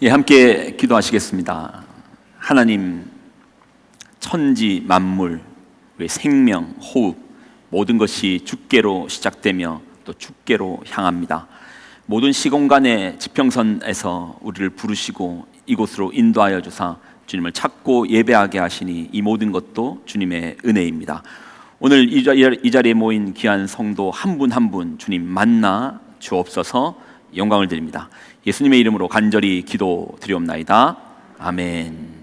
함께 기도하시겠습니다. 하나님, 천지 만물, 생명, 호흡, 모든 것이 주께로 시작되며 또 주께로 향합니다. 모든 시공간의 지평선에서 우리를 부르시고 이곳으로 인도하여 주사 주님을 찾고 예배하게 하시니 이 모든 것도 주님의 은혜입니다. 오늘 이 자리에 모인 귀한 성도 한 분 한 분 주님 만나 주옵소서. 영광을 드립니다. 예수님의 이름으로 간절히 기도드리옵나이다. 아멘.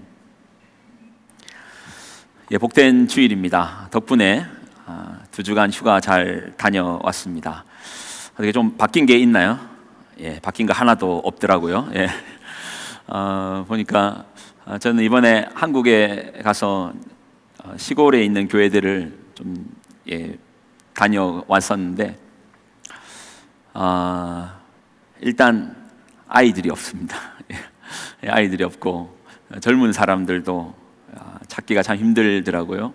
복된 주일입니다. 덕분에 2주간 휴가 잘 다녀왔습니다. 어떻게 좀 바뀐 게 있나요? 바뀐 거 하나도 없더라고요. 보니까 저는 이번에 한국에 가서 시골에 있는 교회들을 좀 다녀왔었는데 일단 아이들이 없습니다. 아이들이 없고 젊은 사람들도 찾기가 참 힘들더라고요.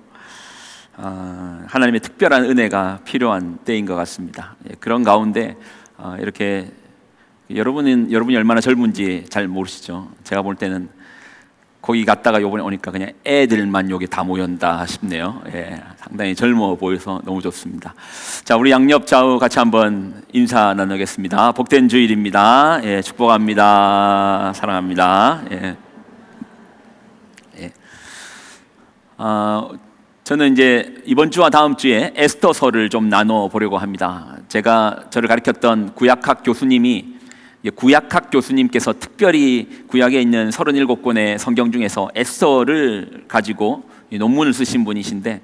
하나님의 특별한 은혜가 필요한 때인 것 같습니다. 그런 가운데 이렇게 여러분이 얼마나 젊은지 잘 모르시죠. 제가 볼 때는 거기 갔다가 요번에 오니까 그냥 애들만 여기 다 모였다 싶네요. 상당히 젊어 보여서 너무 좋습니다. 자, 우리 양옆 좌우 같이 한번 인사 나누겠습니다. 복된 주일입니다. 축복합니다. 사랑합니다. 저는 이제 이번 주와 다음 주에 에스더서를 좀 나눠 보려고 합니다. 저를 가르쳤던 구약학 교수님께서 특별히 구약에 있는 37권의 성경 중에서 에스더를 가지고 논문을 쓰신 분이신데,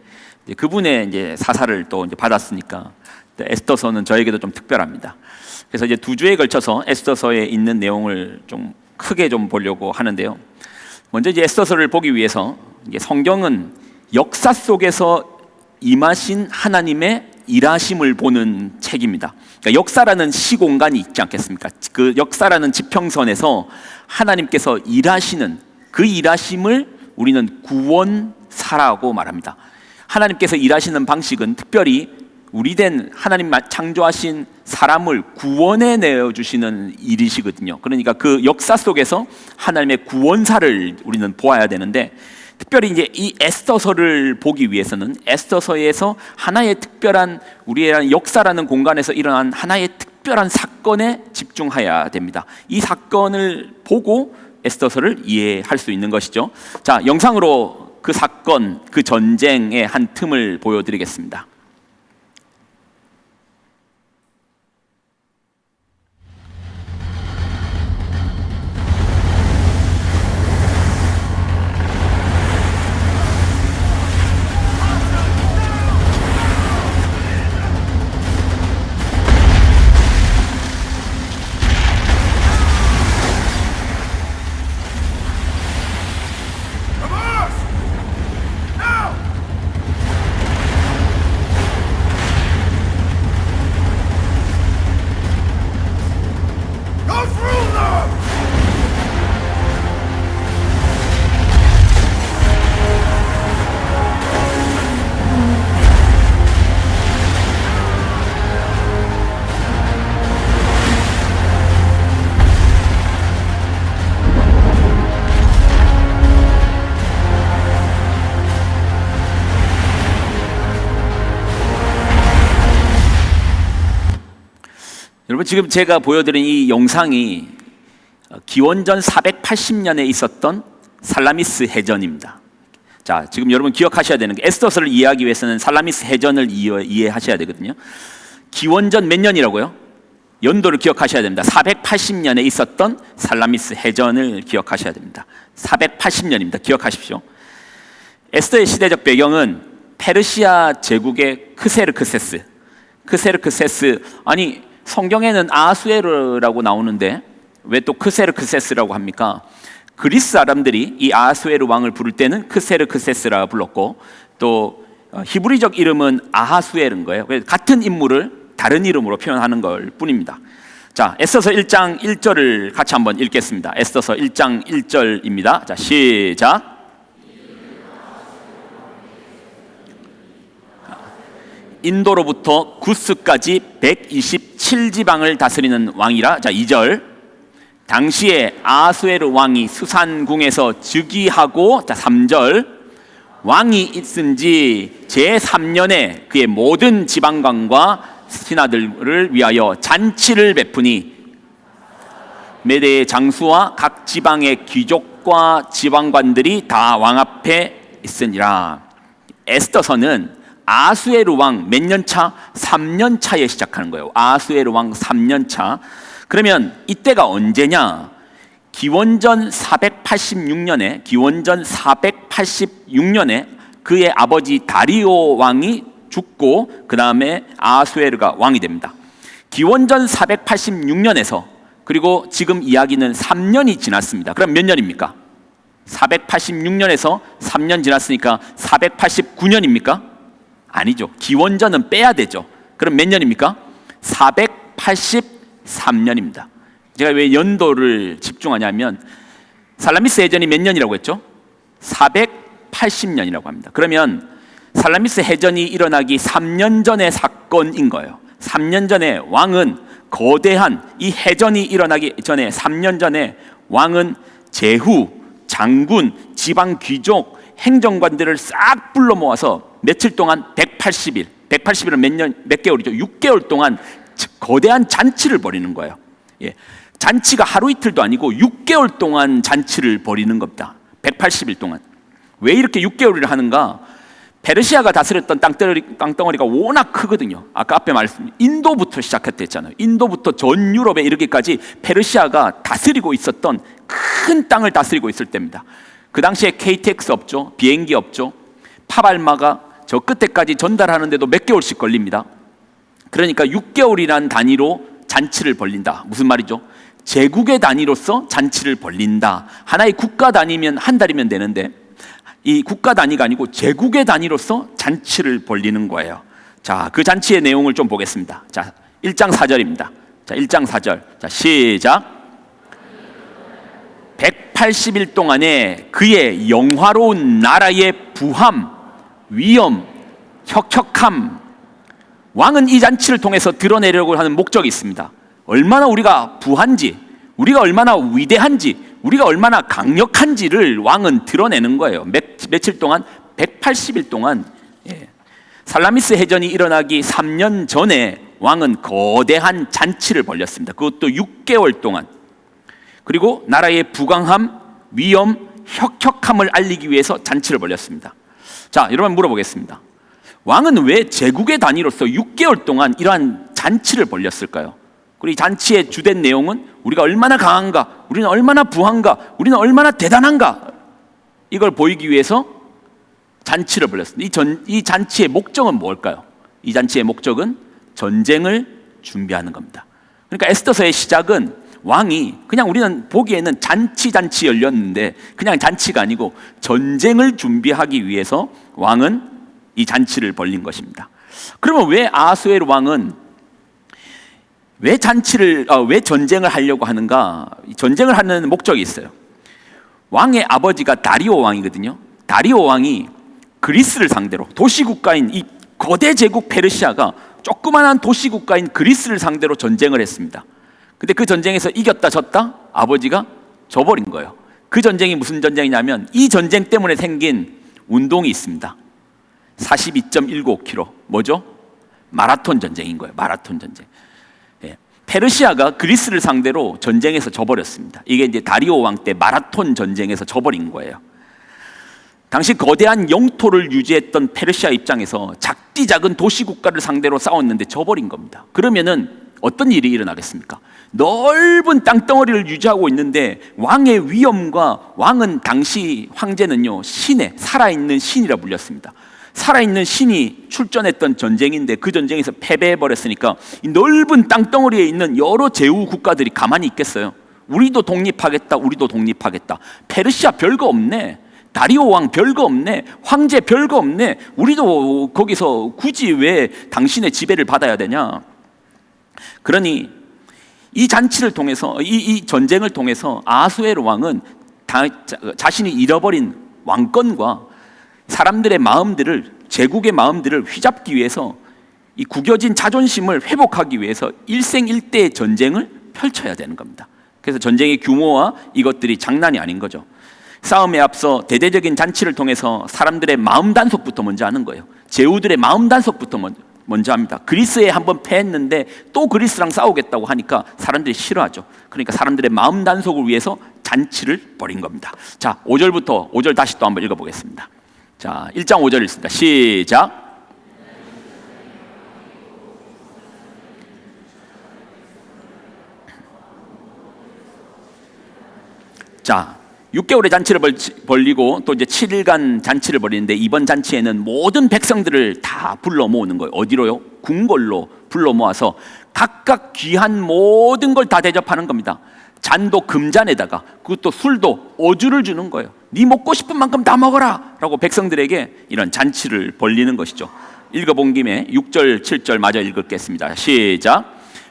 그분의 이제 사사를 또 이제 받았으니까 에스더서는 저에게도 좀 특별합니다. 그래서 이제 2주에 걸쳐서 에스더서에 있는 내용을 좀 크게 좀 보려고 하는데요. 먼저 이제 에스더서를 보기 위해서 이제 성경은 역사 속에서 임하신 하나님의 일하심을 보는 책입니다. 그러니까 역사라는 시공간이 있지 않겠습니까? 그 역사라는 지평선에서 하나님께서 일하시는 그 일하심을 우리는 구원사라고 말합니다. 하나님께서 일하시는 방식은 특별히 우리된 하나님 창조하신 사람을 구원해 내어주시는 일이시거든요. 그러니까 그 역사 속에서 하나님의 구원사를 우리는 보아야 되는데, 특별히 이제 이 에스더서를 보기 위해서는 에스더서에서 하나의 특별한 우리의 역사라는 공간에서 일어난 하나의 특별한 사건에 집중해야 됩니다. 이 사건을 보고 에스더서를 이해할 수 있는 것이죠. 자, 영상으로 그 사건, 그 전쟁의 한 틈을 보여드리겠습니다. 여러분, 지금 제가 보여드린 이 영상이 기원전 480년에 있었던 살라미스 해전입니다. 자, 지금 여러분 기억하셔야 되는 게, 에스더서를 이해하기 위해서는 살라미스 해전을 이해하셔야 되거든요. 기원전 몇 년이라고요? 연도를 기억하셔야 됩니다. 480년에 있었던 살라미스 해전을 기억하셔야 됩니다. 480년입니다. 기억하십시오. 에스더의 시대적 배경은 페르시아 제국의 크세르크세스, 아니 성경에는 아하수에르라고 나오는데 왜 또 크세르크세스라고 합니까? 그리스 사람들이 이 아하수에르 왕을 부를 때는 크세르크세스라 불렀고, 또 히브리적 이름은 아하수에르인 거예요. 같은 인물을 다른 이름으로 표현하는 걸 뿐입니다. 자, 에스더서 1장 1절을 같이 한번 읽겠습니다. 에스더서 1장 1절입니다. 자, 시작. 인도로부터 구스까지 127지방을 다스리는 왕이라. 자, 2절. 당시에 아수에르 왕이 수산궁에서 즉위하고, 자 3절, 왕이 있은 지 제3년에 그의 모든 지방관과 신하들을 위하여 잔치를 베푸니 메대의 장수와 각 지방의 귀족과 지방관들이 다 왕 앞에 있으니라. 에스더서는 아수에르 왕 몇 년 차? 3년 차에 시작하는 거예요. 아수에르 왕 3년 차. 그러면 이때가 언제냐? 기원전 486년에 그의 아버지 다리오 왕이 죽고 그 다음에 아수에르가 왕이 됩니다. 기원전 486년에서 그리고 지금 이야기는 3년이 지났습니다. 그럼 몇 년입니까? 486년에서 3년 지났으니까 489년입니까? 아니죠. 기원전은 빼야 되죠. 그럼 몇 년입니까? 483년입니다. 제가 왜 연도를 집중하냐면 살라미스 해전이 몇 년이라고 했죠? 480년이라고 합니다. 그러면 살라미스 해전이 일어나기 3년 전의 사건인 거예요. 3년 전에 왕은 거대한 이 해전이 일어나기 전에 3년 전에 왕은 제후, 장군, 지방 귀족, 행정관들을 싹 불러 모아서 며칠 동안 180일, 180일은 몇 개월이죠? 6개월 동안 거대한 잔치를 벌이는 거예요. 예. 잔치가 하루 이틀도 아니고 6개월 동안 잔치를 벌이는 겁니다. 180일 동안. 왜 이렇게 6개월을 하는가? 페르시아가 다스렸던 땅덩어리가 워낙 크거든요. 아까 앞에 말했습니다. 인도부터 시작했댔잖아요. 인도부터 전 유럽에 이르기까지 페르시아가 다스리고 있었던 큰 땅을 다스리고 있을 때입니다. 그 당시에 KTX 없죠. 비행기 없죠. 파발마가 저 끝에까지 전달하는데도 몇 개월씩 걸립니다. 그러니까 6개월이라는 단위로 잔치를 벌린다. 무슨 말이죠? 제국의 단위로서 잔치를 벌린다. 하나의 국가 단위면 한 달이면 되는데 이 국가 단위가 아니고 제국의 단위로서 잔치를 벌리는 거예요. 자, 그 잔치의 내용을 좀 보겠습니다. 자, 1장 4절입니다. 자, 1장 4절. 자, 시작. 180일 동안에 그의 영화로운 나라의 부함, 위엄, 혁혁함. 왕은 이 잔치를 통해서 드러내려고 하는 목적이 있습니다. 얼마나 우리가 부한지, 우리가 얼마나 위대한지, 우리가 얼마나 강력한지를 왕은 드러내는 거예요. 며칠 동안? 180일 동안. 예. 살라미스 해전이 일어나기 3년 전에 왕은 거대한 잔치를 벌였습니다. 그것도 6개월 동안. 그리고 나라의 부강함, 위엄, 혁혁함을 알리기 위해서 잔치를 벌였습니다. 자, 여러분 물어보겠습니다. 왕은 왜 제국의 단위로서 6개월 동안 이러한 잔치를 벌였을까요? 그리고 이 잔치의 주된 내용은 우리가 얼마나 강한가, 우리는 얼마나 부한가, 우리는 얼마나 대단한가, 이걸 보이기 위해서 잔치를 벌였습니다. 이 잔치의 목적은 뭘까요? 이 잔치의 목적은 전쟁을 준비하는 겁니다. 그러니까 에스더서의 시작은 왕이 그냥 우리는 보기에는 잔치 열렸는데 그냥 잔치가 아니고 전쟁을 준비하기 위해서 왕은 이 잔치를 벌린 것입니다. 그러면 왜 아수에르 왕은 왜 전쟁을 하려고 하는가? 전쟁을 하는 목적이 있어요. 왕의 아버지가 다리오 왕이거든요. 다리오 왕이 그리스를 상대로 도시국가인 이 거대 제국 페르시아가 조그만한 도시국가인 그리스를 상대로 전쟁을 했습니다. 근데 그 전쟁에서 이겼다 졌다? 아버지가 져버린 거예요. 그 전쟁이 무슨 전쟁이냐면 이 전쟁 때문에 생긴 운동이 있습니다. 42.195km. 뭐죠? 마라톤 전쟁인 거예요. 마라톤 전쟁. 페르시아가 그리스를 상대로 전쟁에서 져버렸습니다. 이게 이제 다리오 왕 때 마라톤 전쟁에서 져버린 거예요. 당시 거대한 영토를 유지했던 페르시아 입장에서 작디 작은 도시국가를 상대로 싸웠는데 져버린 겁니다. 그러면은 어떤 일이 일어나겠습니까? 넓은 땅덩어리를 유지하고 있는데 왕의 위엄과 왕은 당시 황제는요, 신의 살아있는 신이라 불렸습니다. 살아있는 신이 출전했던 전쟁인데 그 전쟁에서 패배해버렸으니까 이 넓은 땅덩어리에 있는 여러 제후 국가들이 가만히 있겠어요? 우리도 독립하겠다, 우리도 독립하겠다. 페르시아 별거 없네, 다리오 왕 별거 없네, 황제 별거 없네, 우리도 거기서 굳이 왜 당신의 지배를 받아야 되냐. 그러니 이 잔치를 통해서 이 전쟁을 통해서 아수에르 왕은 자신이 잃어버린 왕권과 사람들의 마음들을, 제국의 마음들을 휘잡기 위해서 이 구겨진 자존심을 회복하기 위해서 일생일대의 전쟁을 펼쳐야 되는 겁니다. 그래서 전쟁의 규모와 이것들이 장난이 아닌 거죠. 싸움에 앞서 대대적인 잔치를 통해서 사람들의 마음 단속부터 먼저 하는 거예요. 제후들의 마음 단속부터 먼저 합니다. 그리스에 한번 패했는데 또 그리스랑 싸우겠다고 하니까 사람들이 싫어하죠. 그러니까 사람들의 마음 단속을 위해서 잔치를 벌인 겁니다. 자, 5절부터 5절 다시 또 한번 읽어보겠습니다. 자, 1장 5절 읽습니다. 시작. 자, 6개월의 잔치를 벌리고 또 이제 7일간 잔치를 벌이는데 이번 잔치에는 모든 백성들을 다 불러 모으는 거예요. 어디로요? 궁궐로 불러 모아서 각각 귀한 모든 걸 다 대접하는 겁니다. 잔도 금잔에다가 그것도 술도 어주를 주는 거예요. 네 먹고 싶은 만큼 다 먹어라 라고 백성들에게 이런 잔치를 벌리는 것이죠. 읽어본 김에 6절 7절 마저 읽겠습니다. 시작.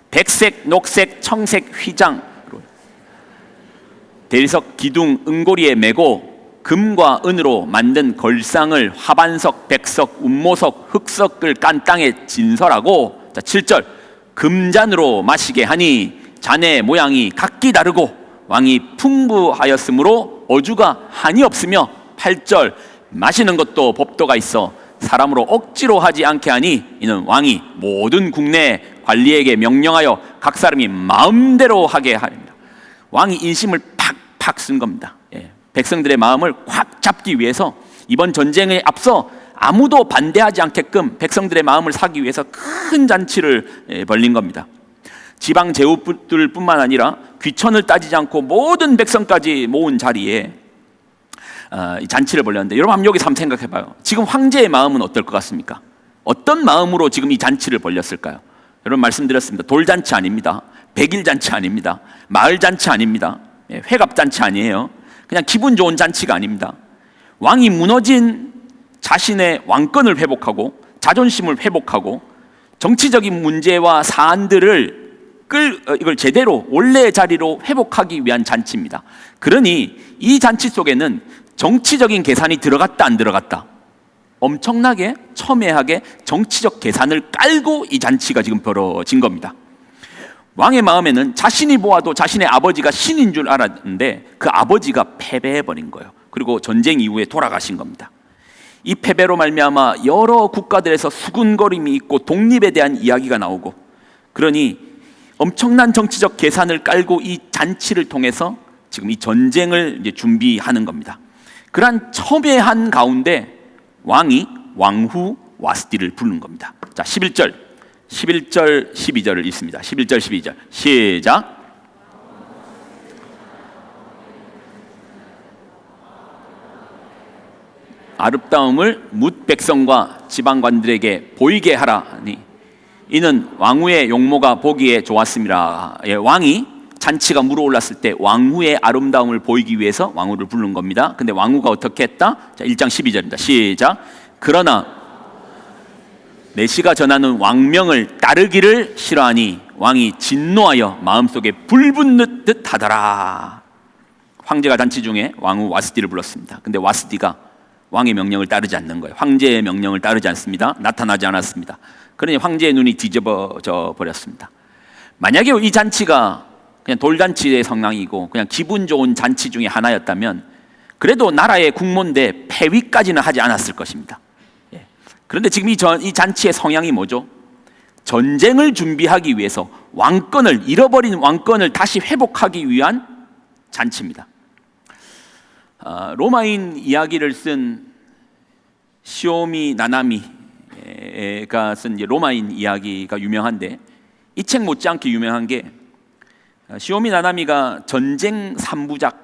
백색, 녹색, 청색, 휘장 대리석, 기둥, 은고리에 메고 금과 은으로 만든 걸상을 화반석, 백석, 운모석, 흑석을 깐 땅에 진설하고, 자 7절 금잔으로 마시게 하니 잔의 모양이 각기 다르고 왕이 풍부하였으므로 어주가 한이 없으며 8절 마시는 것도 법도가 있어 사람으로 억지로 하지 않게 하니 이는 왕이 모든 국내 관리에게 명령하여 각 사람이 마음대로 하게 하립니다. 왕이 인심을 팍팍 쓴 겁니다. 백성들의 마음을 꽉 잡기 위해서 이번 전쟁에 앞서 아무도 반대하지 않게끔 백성들의 마음을 사기 위해서 큰 잔치를 벌린 겁니다. 지방 제후들뿐만 아니라 귀천을 따지지 않고 모든 백성까지 모은 자리에 이 잔치를 벌렸는데, 여러분 한번 여기서 한번 생각해봐요. 지금 황제의 마음은 어떨 것 같습니까? 어떤 마음으로 지금 이 잔치를 벌렸을까요? 여러분 말씀드렸습니다. 돌잔치 아닙니다. 백일잔치 아닙니다. 마을잔치 아닙니다. 회갑잔치 아니에요. 그냥 기분 좋은 잔치가 아닙니다. 왕이 무너진 자신의 왕권을 회복하고 자존심을 회복하고 정치적인 문제와 사안들을 이걸 제대로 원래의 자리로 회복하기 위한 잔치입니다. 그러니 이 잔치 속에는 정치적인 계산이 들어갔다 안 들어갔다, 엄청나게 첨예하게 정치적 계산을 깔고 이 잔치가 지금 벌어진 겁니다. 왕의 마음에는 자신이 보아도 자신의 아버지가 신인 줄 알았는데 그 아버지가 패배해버린 거예요. 그리고 전쟁 이후에 돌아가신 겁니다. 이 패배로 말미암아 여러 국가들에서 수군거림이 있고 독립에 대한 이야기가 나오고, 그러니 엄청난 정치적 계산을 깔고 이 잔치를 통해서 지금 이 전쟁을 이제 준비하는 겁니다. 그러한 첨예한 가운데 왕이 왕후 와스디를 부른 겁니다. 자, 11절 12절을 읽습니다. 11절 12절 시작. 아름다움을 뭇 백성과 지방관들에게 보이게 하라니 이는 왕후의 용모가 보기에 좋았습니다. 왕이 잔치가 무르올랐을 때 왕후의 아름다움을 보이기 위해서 왕후를 부른 겁니다. 근데 왕후가 어떻게 했다? 자, 1장 12절입니다. 시작. 그러나 내시가 전하는 왕명을 따르기를 싫어하니 왕이 진노하여 마음속에 불 붙는 듯 하더라. 황제가 잔치 중에 왕후 와스디를 불렀습니다. 근데 와스디가 왕의 명령을 따르지 않는 거예요. 황제의 명령을 따르지 않습니다. 나타나지 않았습니다. 그러니 황제의 눈이 뒤집어져 버렸습니다. 만약에 이 잔치가 그냥 돌잔치의 성향이고 그냥 기분 좋은 잔치 중에 하나였다면 그래도 나라의 국모인데 폐위까지는 하지 않았을 것입니다. 그런데 지금 이 잔치의 성향이 뭐죠? 전쟁을 준비하기 위해서 잃어버린 왕권을 다시 회복하기 위한 잔치입니다. 로마인 이야기를 쓴 시오미 나나미가 쓴 로마인 이야기가 유명한데, 이 책 못지않게 유명한 게 시오미 나나미가 전쟁 3부작,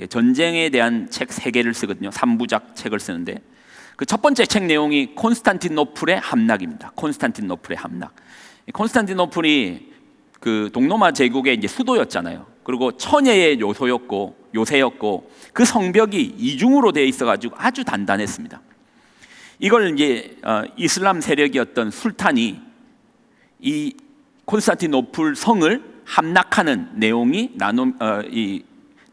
전쟁에 대한 책 3개를 쓰거든요. 3부작 책을 쓰는데 그 첫 번째 책 내용이 콘스탄티노플의 함락입니다. 콘스탄티노플의 함락. 콘스탄티노플이 그 동로마 제국의 이제 수도였잖아요. 그리고 천예의 요새였고 그 성벽이 이중으로 되어 있어가지고 아주 단단했습니다. 이걸 이제 이슬람 세력이었던 술탄이 이 콘스탄티노플 성을 함락하는 내용이 이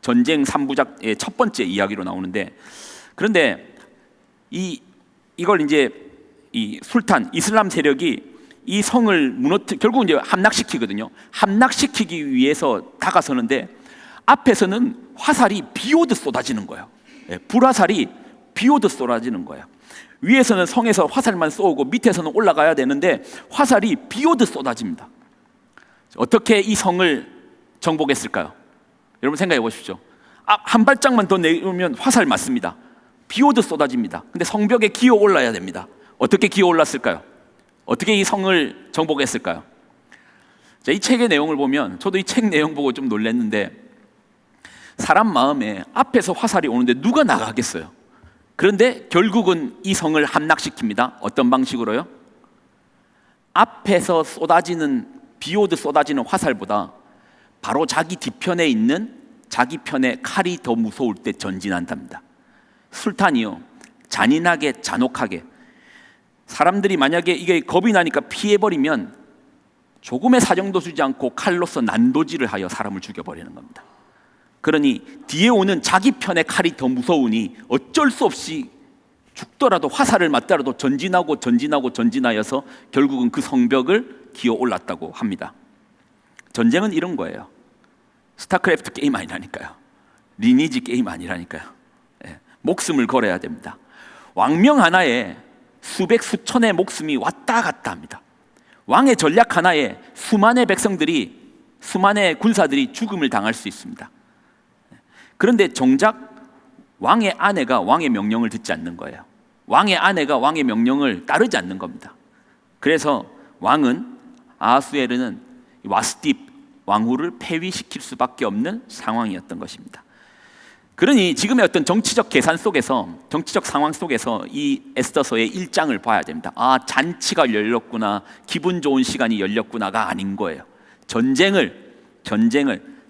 전쟁 3부작의 첫 번째 이야기로 나오는데, 그런데 이걸 이제 이 술탄 이슬람 세력이 이 성을 결국 이제 함락시키거든요. 함락시키기 위해서 다가서는데 앞에서는 화살이 비오듯 쏟아지는 거예요. 불화살이 비오듯 쏟아지는 거예요. 위에서는 성에서 화살만 쏘고 밑에서는 올라가야 되는데 화살이 비오듯 쏟아집니다. 어떻게 이 성을 정복했을까요? 여러분 생각해 보십시오. 한 발짝만 더 내면 화살 맞습니다. 비오듯 쏟아집니다. 근데 성벽에 기어 올라야 됩니다. 어떻게 기어 올랐을까요? 어떻게 이 성을 정복했을까요? 자, 이 책의 내용을 보면 저도 이 책 내용 보고 좀 놀랐는데, 사람 마음에 앞에서 화살이 오는데 누가 나가겠어요? 그런데 결국은 이 성을 함락시킵니다. 어떤 방식으로요? 앞에서 비오듯 쏟아지는 화살보다 바로 자기 뒤편에 있는 자기 편의 칼이 더 무서울 때 전진한답니다. 술탄이요, 잔인하게 잔혹하게, 사람들이 만약에 이게 겁이 나니까 피해버리면 조금의 사정도 주지 않고 칼로서 난도질을 하여 사람을 죽여버리는 겁니다. 그러니 뒤에 오는 자기 편의 칼이 더 무서우니 어쩔 수 없이 죽더라도 화살을 맞더라도 전진하여서 결국은 그 성벽을 기어 올랐다고 합니다. 전쟁은 이런 거예요. 스타크래프트 게임 아니라니까요. 리니지 게임 아니라니까요. 목숨을 걸어야 됩니다. 왕명 하나에 수백 수천의 목숨이 왔다 갔다 합니다. 왕의 전략 하나에 수만의 군사들이 죽음을 당할 수 있습니다. 그런데 정작 왕의 아내가 왕의 명령을 듣지 않는 거예요. 왕의 아내가 왕의 명령을 따르지 않는 겁니다. 그래서 왕은, 아하수에르는 와스팁 왕후를 폐위시킬 수밖에 없는 상황이었던 것입니다. 그러니 지금의 어떤 정치적 상황 속에서 이 에스더서의 1장을 봐야 됩니다. 잔치가 열렸구나, 기분 좋은 시간이 열렸구나가 아닌 거예요. 전쟁을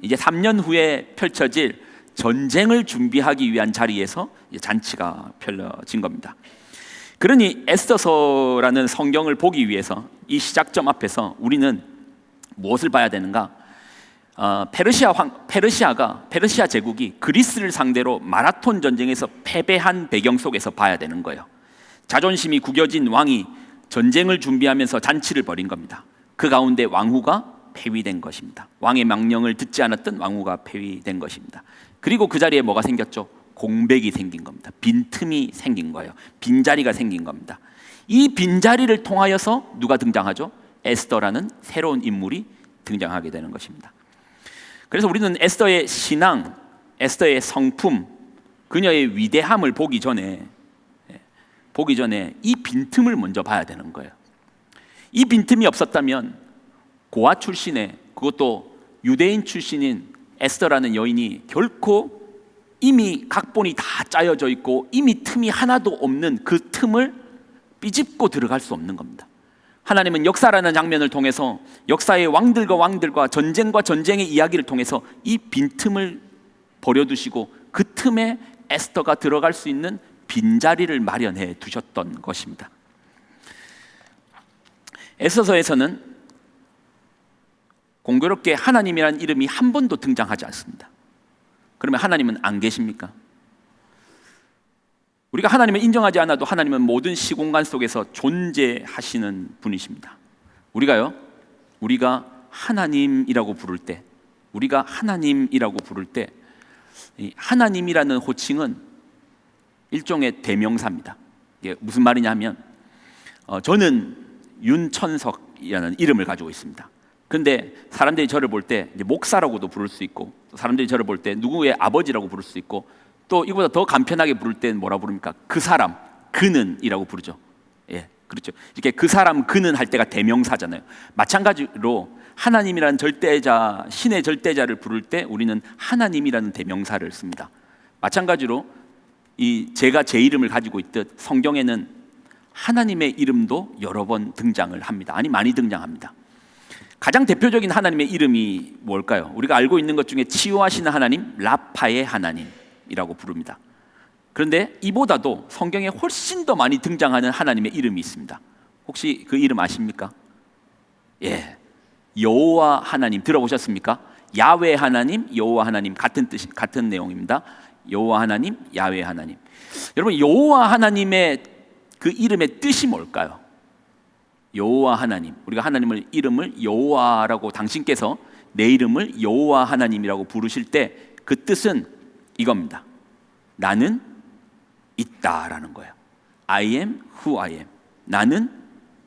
이제 3년 후에 펼쳐질 전쟁을 준비하기 위한 자리에서 잔치가 펼쳐진 겁니다. 그러니 에스더서라는 성경을 보기 위해서 이 시작점 앞에서 우리는 무엇을 봐야 되는가? 페르시아 제국이 그리스를 상대로 마라톤 전쟁에서 패배한 배경 속에서 봐야 되는 거예요. 자존심이 구겨진 왕이 전쟁을 준비하면서 잔치를 벌인 겁니다. 그 가운데 왕후가 폐위된 것입니다. 왕의 명령을 듣지 않았던 왕후가 폐위된 것입니다. 그리고 그 자리에 뭐가 생겼죠? 공백이 생긴 겁니다. 빈틈이 생긴 거예요. 빈자리가 생긴 겁니다. 이 빈자리를 통하여서 누가 등장하죠? 에스더라는 새로운 인물이 등장하게 되는 것입니다. 그래서 우리는 에스더의 신앙, 에스더의 성품, 그녀의 위대함을 보기 전에 이 빈틈을 먼저 봐야 되는 거예요. 이 빈틈이 없었다면 고아 출신의, 그것도 유대인 출신인 에스더라는 여인이 결코 이미 각본이 다 짜여져 있고 이미 틈이 하나도 없는 그 틈을 삐집고 들어갈 수 없는 겁니다. 하나님은 역사라는 장면을 통해서 역사의 왕들과 전쟁과 전쟁의 이야기를 통해서 이 빈틈을 버려두시고 그 틈에 에스더가 들어갈 수 있는 빈자리를 마련해 두셨던 것입니다. 에스더서에서는 공교롭게 하나님이라는 이름이 한 번도 등장하지 않습니다. 그러면 하나님은 안 계십니까? 우리가 하나님을 인정하지 않아도 하나님은 모든 시공간 속에서 존재하시는 분이십니다. 우리가 하나님이라고 부를 때, 이 하나님이라는 호칭은 일종의 대명사입니다. 이게 무슨 말이냐면, 저는 윤천석이라는 이름을 가지고 있습니다. 근데 사람들이 저를 볼 때 목사라고도 부를 수 있고, 사람들이 저를 볼 때 누구의 아버지라고 부를 수 있고, 또 이보다 더 간편하게 부를 때는 뭐라 부릅니까? 그 사람, 그는이라고 부르죠. 그렇죠. 이렇게 그 사람, 그는 할 때가 대명사잖아요. 마찬가지로 하나님이라는 절대자, 신의 절대자를 부를 때 우리는 하나님이라는 대명사를 씁니다. 마찬가지로 제가 제 이름을 가지고 있듯 성경에는 하나님의 이름도 여러 번 등장을 합니다. 많이 등장합니다. 가장 대표적인 하나님의 이름이 뭘까요? 우리가 알고 있는 것 중에 치유하시는 하나님, 라파의 하나님이라고 부릅니다. 그런데 이보다도 성경에 훨씬 더 많이 등장하는 하나님의 이름이 있습니다. 혹시 그 이름 아십니까? 여호와 하나님 들어보셨습니까? 야훼 하나님, 여호와 하나님 같은 내용입니다. 여호와 하나님, 야훼 하나님. 여러분, 여호와 하나님의 그 이름의 뜻이 뭘까요? 여호와 하나님, 우리가 하나님을 이름을 여호와라고 당신께서 내 이름을 여호와 하나님이라고 부르실 때 그 뜻은 이겁니다. 나는 있다라는 거예요. I am who I am. 나는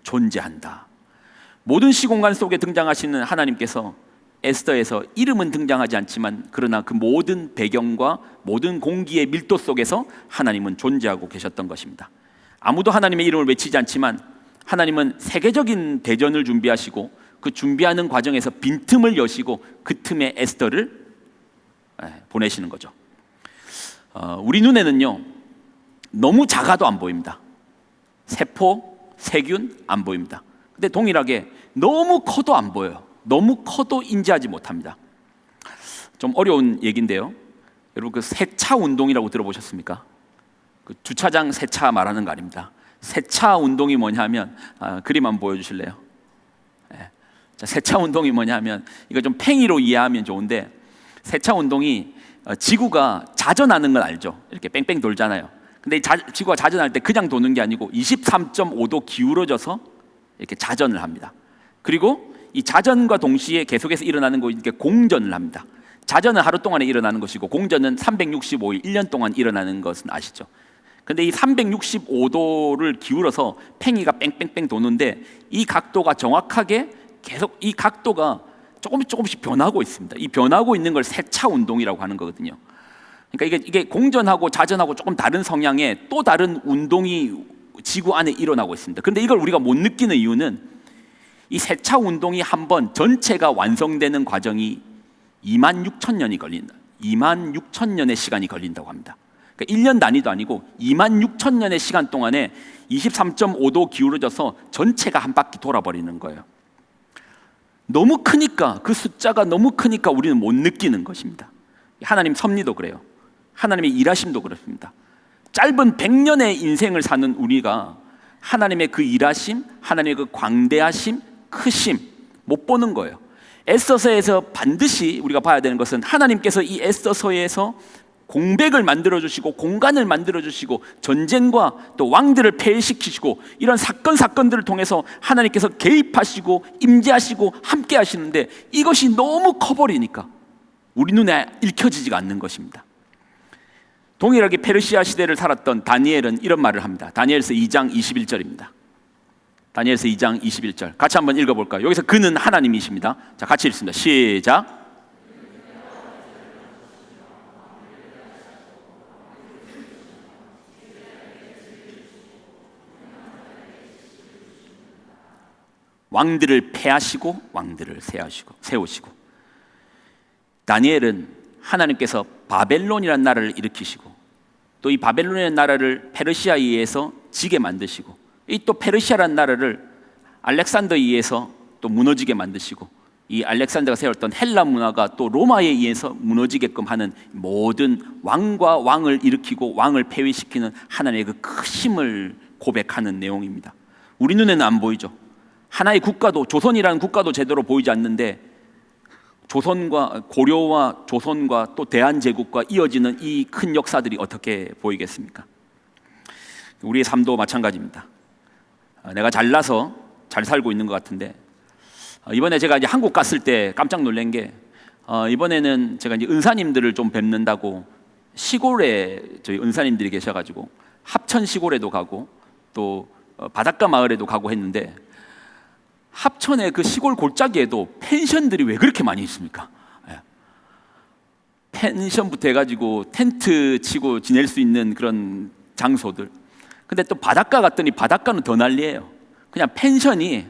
존재한다. 모든 시공간 속에 등장하시는 하나님께서 에스더에서 이름은 등장하지 않지만 그러나 그 모든 배경과 모든 공기의 밀도 속에서 하나님은 존재하고 계셨던 것입니다. 아무도 하나님의 이름을 외치지 않지만 하나님은 세계적인 대전을 준비하시고 그 준비하는 과정에서 빈틈을 여시고 그 틈에 에스더를 보내시는 거죠. 우리 눈에는요 너무 작아도 안 보입니다. 세포, 세균 안 보입니다. 근데 동일하게 너무 커도 안 보여요. 너무 커도 인지하지 못합니다. 좀 어려운 얘기인데요. 여러분 그 세차 운동이라고 들어보셨습니까? 그 주차장 세차 말하는 거 아닙니다. 세차 운동이 뭐냐면 그림 한번 보여주실래요? 자, 세차 운동이 뭐냐면 이거 좀 팽이로 이해하면 좋은데 세차 운동이 지구가 자전하는 건 알죠? 이렇게 뺑뺑 돌잖아요. 근데 지구가 자전할 때 그냥 도는 게 아니고 23.5도 기울어져서 이렇게 자전을 합니다. 그리고 이 자전과 동시에 계속해서 일어나는 거 이렇게 공전을 합니다. 자전은 하루 동안에 일어나는 것이고 공전은 365일 1년 동안 일어나는 것은 아시죠? 근데 이 365도를 기울어서 팽이가 뺑뺑뺑 도는데 이 각도가 정확하게 계속 이 각도가 조금씩 변하고 있습니다. 이 변하고 있는 걸 세차 운동이라고 하는 거거든요. 그러니까 이게 공전하고 자전하고 조금 다른 성향의 또 다른 운동이 지구 안에 일어나고 있습니다. 그런데 이걸 우리가 못 느끼는 이유는 이 세차 운동이 한번 전체가 완성되는 과정이 26,000년이 걸린다. 26,000년의 시간이 걸린다고 합니다. 그러니까 1년 단위도 아니고 26,000년의 시간 동안에 23.5도 기울어져서 전체가 한 바퀴 돌아버리는 거예요. 너무 크니까 그 숫자가 너무 크니까 우리는 못 느끼는 것입니다. 하나님 섭리도 그래요. 하나님의 일하심도 그렇습니다. 짧은 100년의 인생을 사는 우리가 하나님의 그 일하심, 하나님의 그 광대하심, 크심 못 보는 거예요. 에스더서에서 반드시 우리가 봐야 되는 것은 하나님께서 이 에스더서에서 공백을 만들어주시고 공간을 만들어주시고 전쟁과 또 왕들을 폐해시키시고 이런 사건들을 통해서 하나님께서 개입하시고 임재하시고 함께 하시는데 이것이 너무 커버리니까 우리 눈에 읽혀지지가 않는 것입니다. 동일하게 페르시아 시대를 살았던 다니엘은 이런 말을 합니다. 다니엘서 2장 21절입니다. 다니엘서 2장 21절 같이 한번 읽어볼까요? 여기서 그는 하나님이십니다. 자, 같이 읽습니다. 시작. 왕들을 패하시고 왕들을 세우시고 다니엘은 하나님께서 바벨론이라는 나라를 일으키시고 또 이 바벨론이라는 나라를 페르시아에 의해서 지게 만드시고 이 또 페르시아라는 나라를 알렉산더에 의해서 또 무너지게 만드시고 이 알렉산더가 세웠던 헬라 문화가 또 로마에 의해서 무너지게끔 하는 모든 왕과 왕을 일으키고 왕을 폐위시키는 하나님의 그 크심을 고백하는 내용입니다. 우리 눈에는 안 보이죠. 하나의 국가도 조선이라는 국가도 제대로 보이지 않는데 조선과 고려와 조선과 또 대한제국과 이어지는 이 큰 역사들이 어떻게 보이겠습니까? 우리의 삶도 마찬가지입니다. 내가 잘나서 잘 살고 있는 것 같은데 이번에 제가 이제 한국 갔을 때 깜짝 놀란 게 이번에는 제가 이제 은사님들을 좀 뵙는다고 시골에 저희 은사님들이 계셔가지고 합천 시골에도 가고 또 바닷가 마을에도 가고 했는데 합천의 그 시골 골짜기에도 펜션들이 왜 그렇게 많이 있습니까? 펜션부터 해가지고 텐트 치고 지낼 수 있는 그런 장소들. 근데 또 바닷가 갔더니 바닷가는 더 난리예요. 그냥 펜션이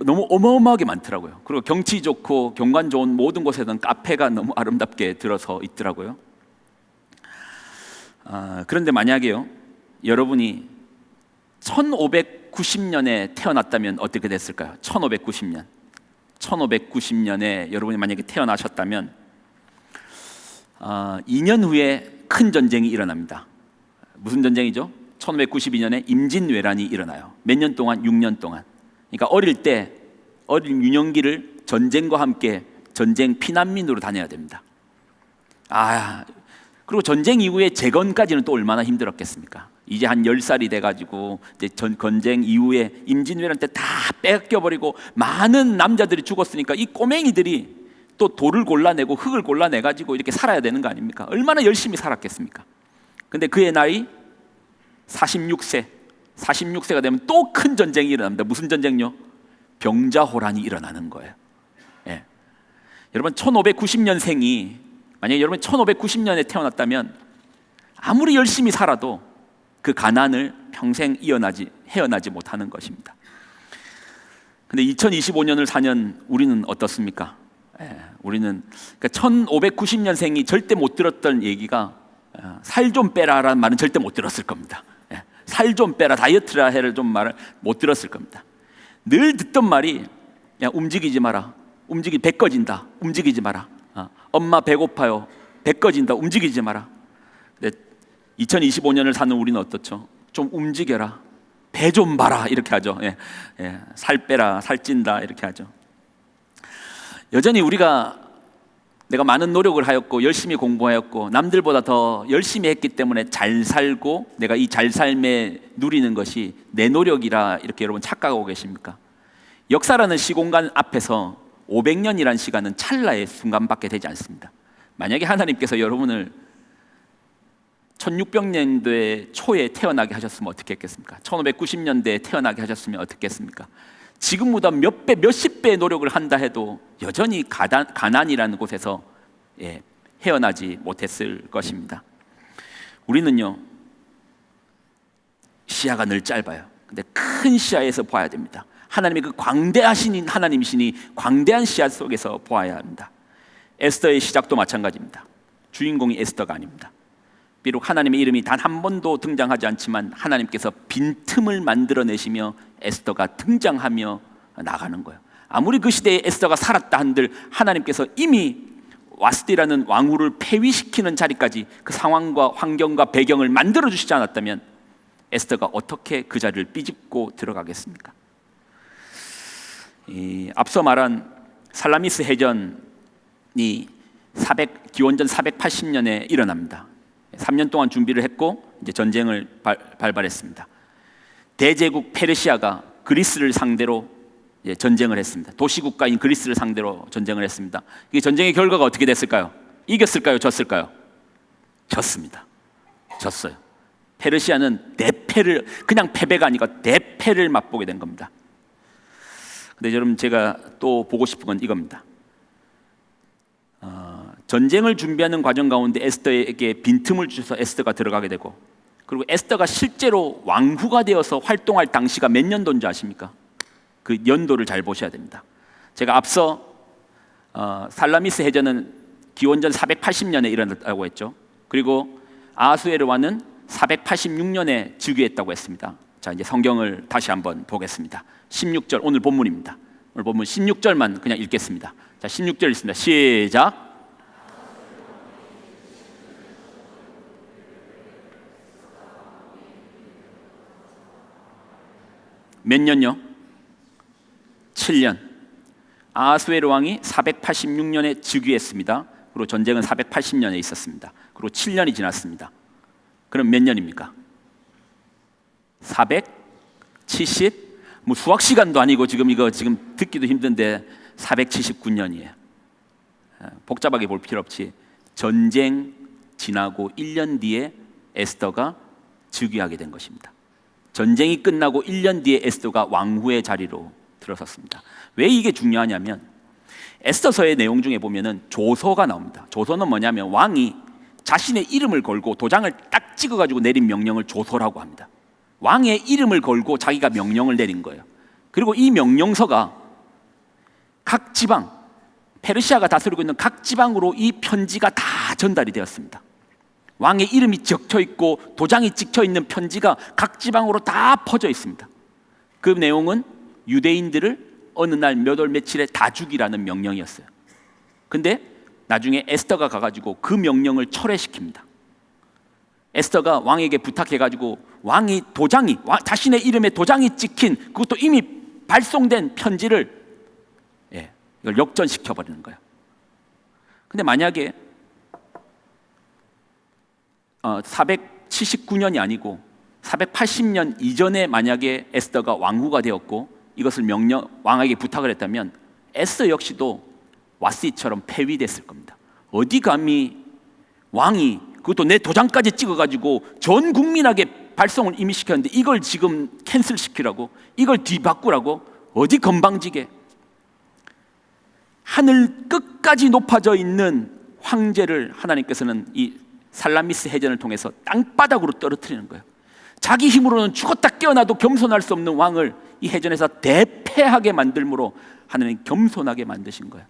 너무 어마어마하게 많더라고요. 그리고 경치 좋고 경관 좋은 모든 곳에는 카페가 너무 아름답게 들어서 있더라고요. 그런데 만약에요 여러분이 1590년에 태어났다면 어떻게 됐을까요? 1590년에 여러분이 만약에 태어나셨다면 2년 후에 큰 전쟁이 일어납니다. 무슨 전쟁이죠? 1592년에 임진왜란이 일어나요. 몇 년 동안? 6년 동안. 그러니까 어린 유년기를 전쟁과 함께 전쟁 피난민으로 다녀야 됩니다. 그리고 전쟁 이후에 재건까지는 또 얼마나 힘들었겠습니까? 이제 한 10살이 돼가지고 이제 전쟁 이후에 임진왜란 때 다 뺏겨버리고 많은 남자들이 죽었으니까 이 꼬맹이들이 또 돌을 골라내고 흙을 골라내가지고 이렇게 살아야 되는 거 아닙니까? 얼마나 열심히 살았겠습니까? 근데 그의 나이 46세가 되면 또 큰 전쟁이 일어납니다. 무슨 전쟁요? 병자호란이 일어나는 거예요. 예. 여러분 1590년생이 만약에 여러분 1590년에 태어났다면 아무리 열심히 살아도 그 가난을 평생 헤어나지 못하는 것입니다. 근데 2025년을 사는 우리는 어떻습니까? 우리는 그러니까 1590년생이 절대 못 들었던 얘기가 살 좀 빼라라는 말은 절대 못 들었을 겁니다. 살 좀 빼라, 다이어트라 해를 좀 말을 못 들었을 겁니다. 늘 듣던 말이 야, 움직이지 마라. 배 꺼진다. 움직이지 마라. 엄마 배고파요. 배 꺼진다. 움직이지 마라. 근데 2025년을 사는 우리는 어떻죠? 좀 움직여라. 배 좀 봐라. 이렇게 하죠. 살 빼라. 살찐다. 이렇게 하죠. 여전히 내가 많은 노력을 하였고 열심히 공부하였고 남들보다 더 열심히 했기 때문에 잘 살고 내가 이 잘 삶에 누리는 것이 내 노력이라 이렇게 여러분 착각하고 계십니까? 역사라는 시공간 앞에서 500년이라는 시간은 찰나의 순간밖에 되지 않습니다. 만약에 하나님께서 여러분을 1600년대 초에 태어나게 하셨으면 어떻게 했겠습니까? 1590년대에 태어나게 하셨으면 어떻게 했습니까? 지금보다 몇 배, 몇십 배의 노력을 한다 해도 여전히 가난이라는 곳에서 헤어나지 못했을 것입니다. 우리는요, 시야가 늘 짧아요. 근데 큰 시야에서 봐야 됩니다. 하나님의 그 광대하신 하나님이시니 광대한 시야 속에서 보아야 합니다. 에스더의 시작도 마찬가지입니다. 주인공이 에스더가 아닙니다. 비록 하나님의 이름이 단 한 번도 등장하지 않지만 하나님께서 빈틈을 만들어내시며 에스더가 등장하며 나가는 거예요. 아무리 그 시대에 에스더가 살았다 한들 하나님께서 이미 와스디라는 왕후를 폐위시키는 자리까지 그 상황과 환경과 배경을 만들어주시지 않았다면 에스더가 어떻게 그 자리를 삐집고 들어가겠습니까? 앞서 말한 살라미스 해전이 기원전 480년에 일어납니다. 3년 동안 준비를 했고 이제 전쟁을 발발했습니다. 대제국 페르시아가 그리스를 상대로 전쟁을 했습니다. 도시국가인 그리스를 상대로 전쟁을 했습니다. 이 전쟁의 결과가 어떻게 됐을까요? 이겼을까요? 졌을까요? 졌습니다. 졌어요. 페르시아는 대패를, 그냥 패배가 아니라 대패를 맛보게 된 겁니다. 근데 여러분, 제가 또 보고 싶은 건 이겁니다. 전쟁을 준비하는 과정 가운데 에스더에게 빈틈을 주셔서 에스더가 들어가게 되고, 그리고 에스더가 실제로 왕후가 되어서 활동할 당시가 몇 년도인지 아십니까? 그 연도를 잘 보셔야 됩니다. 제가 앞서 살라미스 해전은 기원전 480년에 일어났다고 했죠. 그리고 아하수에르와는 486년에 즉위했다고 했습니다. 자, 이제 성경을 다시 한번 보겠습니다. 16절, 오늘 본문입니다. 오늘 본문 16절만 그냥 읽겠습니다. 자, 16절 읽습니다. 시작. 몇 년요? 7년. 아하수에르 왕이 486년에 즉위했습니다. 그리고 전쟁은 480년에 있었습니다. 그리고 7년이 지났습니다. 그럼 몇 년입니까? 470? 뭐 수학 시간도 아니고 지금 듣기도 힘든데 479년이에요. 복잡하게 볼 필요 없이 전쟁 지나고 1년 뒤에 에스더가 즉위하게 된 것입니다. 전쟁이 끝나고 1년 뒤에 에스더가 왕후의 자리로 들어섰습니다. 왜 이게 중요하냐면 에스더서의 내용 중에 보면은 조서가 나옵니다. 조서는 뭐냐면 왕이 자신의 이름을 걸고 도장을 딱 찍어가지고 내린 명령을 조서라고 합니다. 왕의 이름을 걸고 자기가 명령을 내린 거예요. 그리고 이 명령서가 각 지방, 페르시아가 다스리고 있는 각 지방으로 이 편지가 다 전달이 되었습니다. 왕의 이름이 적혀 있고 도장이 찍혀 있는 편지가 각 지방으로 다 퍼져 있습니다. 그 내용은 유대인들을 어느 날 몇 월 며칠에 다 죽이라는 명령이었어요. 근데 나중에 에스더가 가가지고 그 명령을 철회시킵니다. 에스더가 왕에게 부탁해가지고 왕이 자신의 이름에 도장이 찍힌, 그것도 이미 발송된 편지를 이걸 역전시켜버리는 거예요. 근데 만약에 479년이 아니고 480년 이전에 만약에 에스더가 왕후가 되었고 이것을 왕에게 부탁을 했다면 에스더 역시도 왓시처럼 폐위됐을 겁니다. 어디 감히 왕이 그것도 내 도장까지 찍어가지고 전 국민에게 발송을 이미 시켰는데 이걸 지금 캔슬시키라고, 이걸 뒤바꾸라고, 어디 건방지게. 하늘 끝까지 높아져 있는 황제를 하나님께서는 이 살라미스 해전을 통해서 땅바닥으로 떨어뜨리는 거예요. 자기 힘으로는 죽었다 깨어나도 겸손할 수 없는 왕을 이 해전에서 대패하게 만들므로 하나님 겸손하게 만드신 거예요.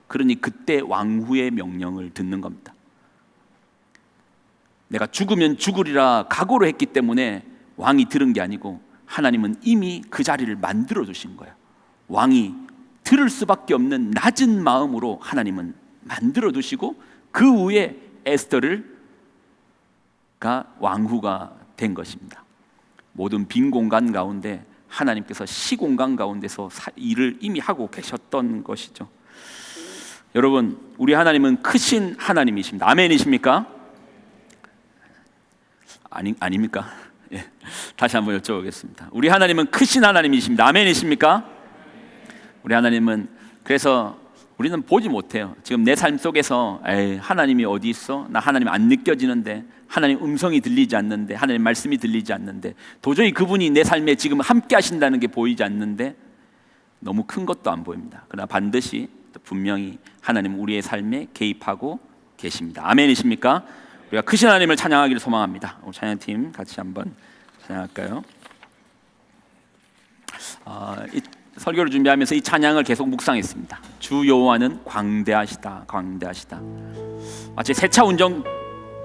그러니 그때 왕후의 명령을 듣는 겁니다. 내가 죽으면 죽으리라 각오를 했기 때문에 왕이 들은 게 아니고 하나님은 이미 그 자리를 만들어 두신 거예요. 왕이 들을 수밖에 없는 낮은 마음으로 하나님은 만들어 두시고 그 후에 에스더가 왕후가 된 것입니다. 모든 빈 공간 가운데 하나님께서 시공간 가운데서 일을 이미 하고 계셨던 것이죠. 여러분, 우리 하나님은 크신 하나님이십니다. 아멘이십니까? 아닙니까? 예. 다시 한번 여쭤보겠습니다. 우리 하나님은 크신 하나님이십니다. 아멘이십니까? 우리 하나님은, 그래서 우리는 보지 못해요. 지금 내 삶 속에서 하나님이 어디 있어? 나 하나님 안 느껴지는데, 하나님 음성이 들리지 않는데, 하나님 말씀이 들리지 않는데, 도저히 그분이 내 삶에 지금 함께 하신다는 게 보이지 않는데 너무 큰 것도 안 보입니다. 그러나 반드시 분명히 하나님 우리의 삶에 개입하고 계십니다. 아멘이십니까? 우리가 크신 하나님을 찬양하기를 소망합니다. 오늘 찬양팀 같이 한번 찬양할까요? 이 설교를 준비하면서 이 찬양을 계속 묵상했습니다. 주 여호와는 광대하시다, 광대하시다. 마치 세차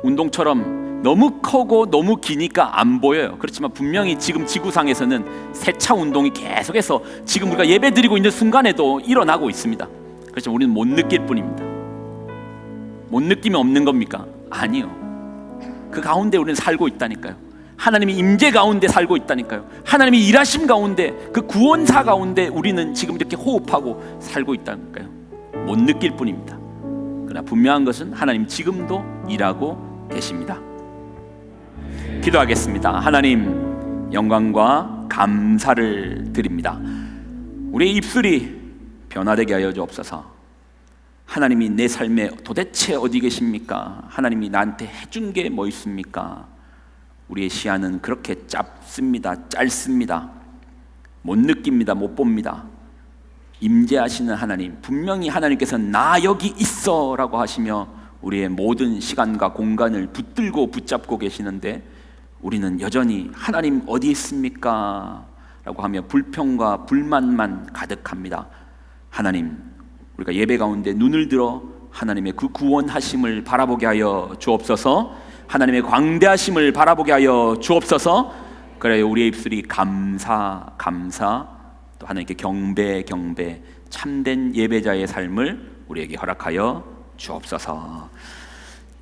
운동처럼 너무 크고 너무 기니까 안 보여요. 그렇지만 분명히 지금 지구상에서는 세차 운동이 계속해서 지금 우리가 예배 드리고 있는 순간에도 일어나고 있습니다. 그렇지만 우리는 못 느낄 뿐입니다. 못 느끼면 없는 겁니까? 아니요. 그 가운데 우리는 살고 있다니까요. 하나님이 임재 가운데 살고 있다니까요. 하나님이 일하심 가운데, 그 구원사 가운데 우리는 지금 이렇게 호흡하고 살고 있다니까요. 못 느낄 뿐입니다. 그러나 분명한 것은 하나님 지금도 일하고 계십니다. 기도하겠습니다. 하나님, 영광과 감사를 드립니다. 우리의 입술이 변화되게 하여 주옵소서. 하나님이 내 삶에 도대체 어디 계십니까? 하나님이 나한테 해준 게 뭐 있습니까? 우리의 시야는 그렇게 짧습니다. 못 느낍니다. 못 봅니다. 임재하시는 하나님, 분명히 하나님께서는 나 여기 있어 라고 하시며 우리의 모든 시간과 공간을 붙들고 붙잡고 계시는데 우리는 여전히 하나님 어디 있습니까? 라고 하며 불평과 불만만 가득합니다. 하나님, 우리가 예배 가운데 눈을 들어 하나님의 그 구원하심을 바라보게 하여 주옵소서. 하나님의 광대하심을 바라보게 하여 주옵소서. 그래요, 우리의 입술이 감사 또 하나님께 경배 참된 예배자의 삶을 우리에게 허락하여 주옵소서.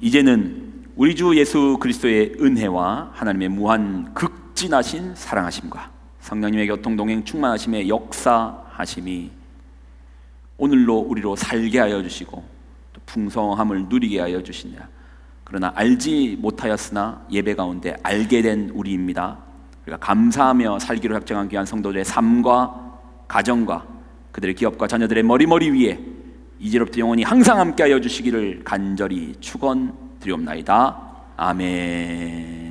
이제는 우리 주 예수 그리스도의 은혜와 하나님의 무한 극진하신 사랑하심과 성령님의 교통동행 충만하심의 역사하심이 오늘로 우리로 살게 하여 주시고 또 풍성함을 누리게 하여 주시냐. 그러나 알지 못하였으나 예배 가운데 알게 된 우리입니다. 우리가 감사하며 살기로 작정한 귀한 성도들의 삶과 가정과 그들의 기업과 자녀들의 머리 위에 이제로부터 영원히 항상 함께 하여 주시기를 간절히 축원드리옵나이다. 아멘.